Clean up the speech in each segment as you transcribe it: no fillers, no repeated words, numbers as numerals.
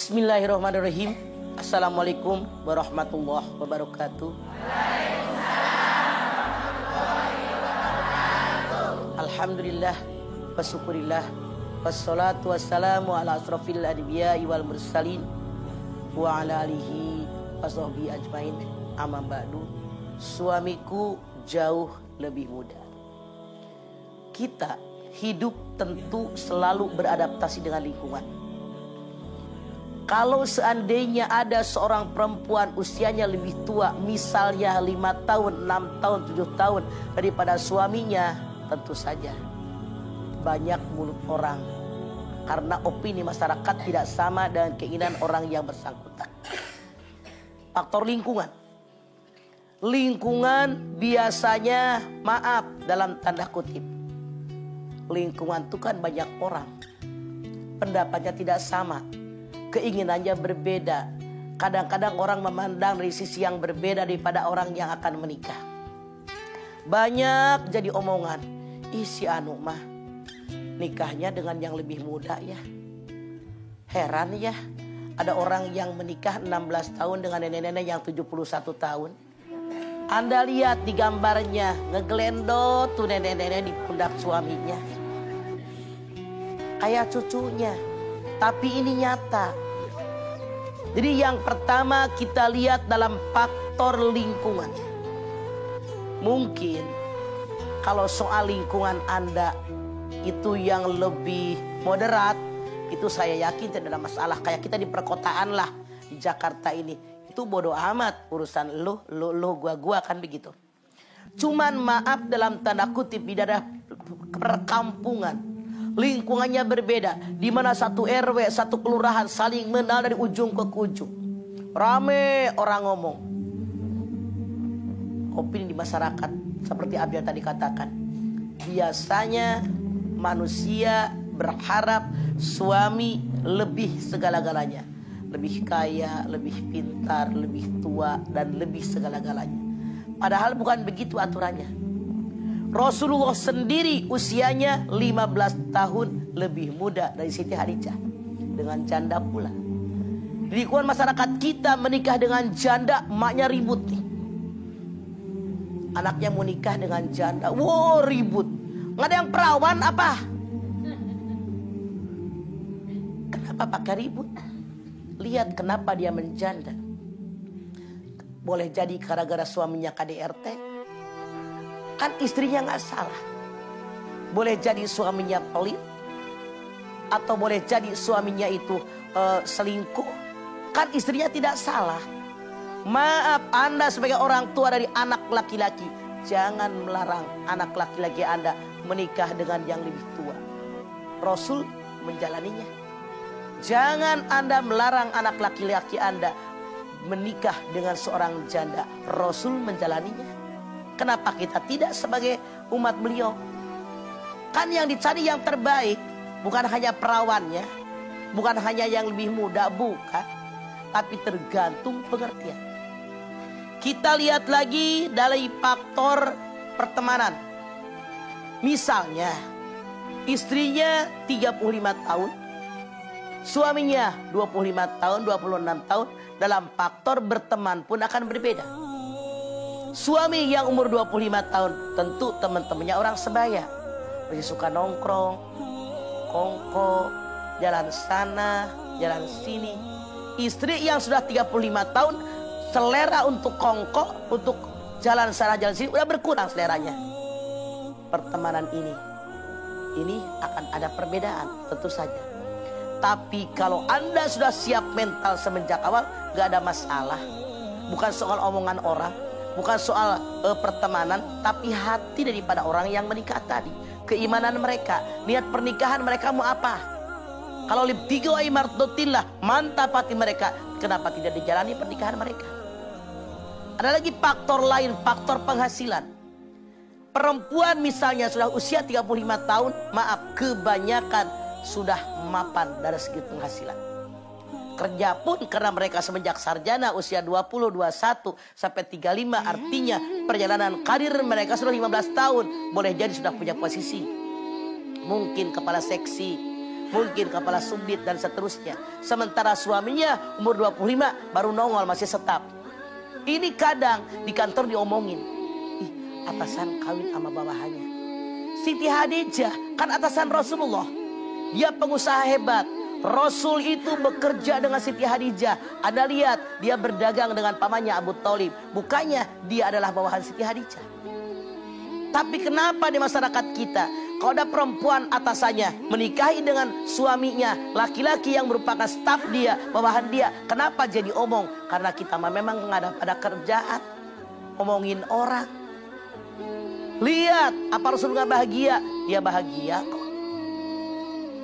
Bismillahirrahmanirrahim. Assalamualaikum warahmatullahi wabarakatuh. Alhamdulillah wa syukurillah wassalatu wassalamu ala asrafil anbiya'i wal mursalin wa ala alihi washabihi ajmain. Amma ba'du. Suamiku jauh lebih muda. Kita hidup tentu selalu beradaptasi dengan lingkungan. Kalau seandainya ada seorang perempuan usianya lebih tua, misalnya 5 tahun, 6 tahun, 7 tahun daripada suaminya, tentu saja banyak mulut orang. Karena opini masyarakat tidak sama dengan keinginan orang yang bersangkutan. Faktor lingkungan. Lingkungan biasanya, maaf dalam tanda kutip, lingkungan itu kan banyak orang. Pendapatnya tidak sama. Keinginannya berbeda. Kadang-kadang orang memandang dari sisi yang berbeda daripada orang yang akan menikah. Banyak jadi omongan. Ih, si anu mah nikahnya dengan yang lebih muda ya. Heran ya. Ada orang yang menikah 16 tahun dengan nenek-nenek yang 71 tahun. Anda lihat di gambarnya, ngegelendot tuh nenek-nenek di pundak suaminya. Kayak cucunya. Tapi ini nyata. Jadi yang pertama kita lihat dalam faktor lingkungan. Mungkin kalau soal lingkungan Anda itu yang lebih moderat, itu saya yakin tidak ada masalah. Kayak kita di perkotaan lah, di Jakarta ini. Itu bodoh amat urusan lu, gua kan begitu. Cuman maaf dalam tanda kutip di daerah perkampungan. Lingkungannya berbeda, di mana satu RW, satu kelurahan saling mengenal dari ujung ke ujung. Rame orang ngomong. Opini di masyarakat seperti Abia tadi katakan. Biasanya manusia berharap suami lebih segala-galanya. Lebih kaya, lebih pintar, lebih tua, dan lebih segala-galanya. Padahal bukan begitu aturannya. Rasulullah sendiri usianya 15 tahun lebih muda dari Siti Khadijah. Dengan janda pula. Di lingkungan masyarakat kita menikah dengan janda, emaknya ribut nih. Anaknya mau nikah dengan janda, wow ribut. Nggak ada yang perawan apa? Kenapa pakai ribut? Lihat kenapa dia menjanda. Boleh jadi gara-gara suaminya KDRT. Kan istrinya nggak salah. Boleh jadi suaminya pelit. Atau boleh jadi suaminya itu selingkuh. Kan istrinya tidak salah. Maaf, Anda sebagai orang tua dari anak laki-laki, jangan melarang anak laki-laki Anda menikah dengan yang lebih tua. Rasul menjalaninya. Jangan Anda melarang anak laki-laki Anda menikah dengan seorang janda. Rasul menjalaninya. Kenapa kita tidak sebagai umat beliau? Kan yang dicari yang terbaik. Bukan hanya perawannya. Bukan hanya yang lebih muda. Bukan. Tapi tergantung pengertian. Kita lihat lagi dari faktor pertemanan. Misalnya. Istrinya 35 tahun. Suaminya 25 tahun, 26 tahun. Dalam faktor berteman pun akan berbeda. Suami yang umur 25 tahun tentu teman-temannya orang sebaya. Masih suka nongkrong, kongko, jalan sana, jalan sini. Istri yang sudah 35 tahun, selera untuk kongko, untuk jalan sana, jalan sini udah berkurang seleranya. Pertemanan ini akan ada perbedaan tentu saja. Tapi kalau Anda sudah siap mental semenjak awal, gak ada masalah. Bukan soal omongan orang. Bukan soal pertemanan, tapi hati daripada orang yang menikah tadi. Keimanan mereka, niat pernikahan mereka mau apa? Kalau libtigo aimardotillah, mantap hati mereka. Kenapa tidak dijalani pernikahan mereka? Ada lagi faktor lain, faktor penghasilan. Perempuan misalnya sudah usia 35 tahun, maaf, kebanyakan sudah mapan dari segi penghasilan. Kerja pun karena mereka semenjak sarjana usia 20, 21 sampai 35, artinya perjalanan karir mereka sudah 15 tahun. Boleh jadi sudah punya posisi. Mungkin kepala seksi, mungkin kepala subdit dan seterusnya. Sementara suaminya umur 25 baru nongol masih setap. Ini kadang di kantor diomongin, ih, atasan kawin sama bawahannya. Siti Hadijah kan atasan Rasulullah. Dia pengusaha hebat. Rasul itu bekerja dengan Siti Hadijah. Anda lihat dia berdagang dengan pamannya Abu Thalib. Bukannya dia adalah bawahan Siti Hadijah. Tapi kenapa di masyarakat kita kalau ada perempuan atasannya menikahi dengan suaminya, laki-laki yang merupakan staf dia, bawahan dia, kenapa jadi omong? Karena kita memang nggak ada kerjaan, omongin orang. Lihat apa Rasul nggak bahagia? Dia bahagia kok.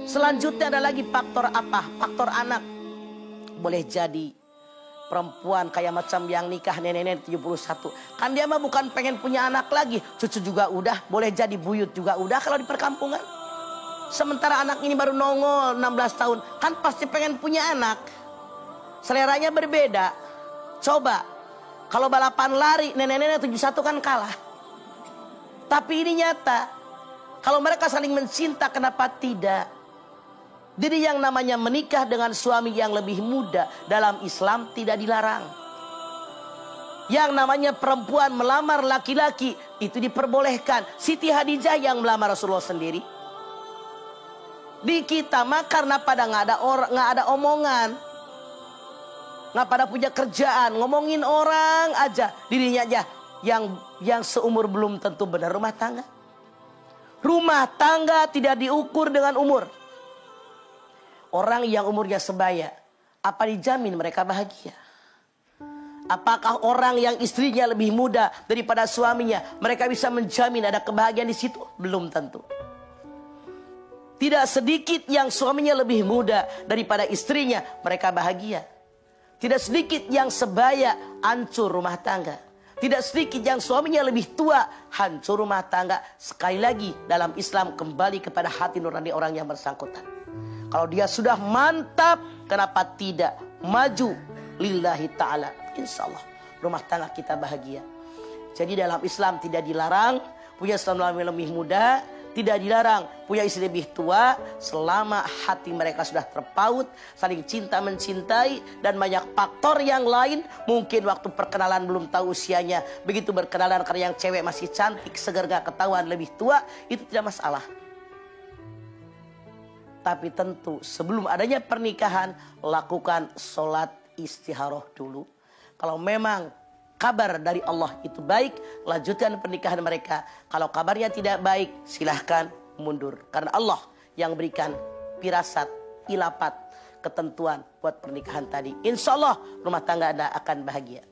Selanjutnya ada lagi faktor apa? Faktor anak. Boleh jadi perempuan kayak macam yang nikah nenek-nenek 71. Kan dia mah bukan pengen punya anak lagi. Cucu juga udah. Boleh jadi buyut juga udah kalau di perkampungan. Sementara anak ini baru nongol 16 tahun. Kan pasti pengen punya anak. Seleranya berbeda. Coba. Kalau balapan lari nenek-nenek 71 kan kalah. Tapi ini nyata. Kalau mereka saling mencinta kenapa tidak? Jadi yang namanya menikah dengan suami yang lebih muda dalam Islam tidak dilarang. Yang namanya perempuan melamar laki-laki itu diperbolehkan. Siti Hadijah yang melamar Rasulullah sendiri. Di kita mah karena pada nggak ada omongan, nggak pada punya kerjaan, ngomongin orang aja, dirinya aja yang seumur belum tentu benar rumah tangga. Rumah tangga tidak diukur dengan umur. Orang yang umurnya sebaya, apa dijamin mereka bahagia? Apakah orang yang istrinya lebih muda daripada suaminya, mereka bisa menjamin ada kebahagiaan di situ? Belum tentu. Tidak sedikit yang suaminya lebih muda daripada istrinya, mereka bahagia. Tidak sedikit yang sebaya, hancur rumah tangga. Tidak sedikit yang suaminya lebih tua, hancur rumah tangga. Sekali lagi dalam Islam kembali kepada hati nurani orang yang bersangkutan. Kalau dia sudah mantap, kenapa tidak maju lillahi ta'ala? Insya Allah rumah tangga kita bahagia. Jadi dalam Islam tidak dilarang punya suami lebih muda, tidak dilarang punya istri lebih tua, selama hati mereka sudah terpaut, saling cinta mencintai, dan banyak faktor yang lain. Mungkin waktu perkenalan belum tahu usianya, begitu berkenalan karena yang cewek masih cantik, segar gak ketahuan lebih tua, itu tidak masalah. Tapi tentu sebelum adanya pernikahan, lakukan sholat istikharah dulu. Kalau memang kabar dari Allah itu baik, lanjutkan pernikahan mereka. Kalau kabarnya tidak baik, silahkan mundur. Karena Allah yang berikan firasat, ilapat, ketentuan buat pernikahan tadi. Insya Allah rumah tangga Anda akan bahagia.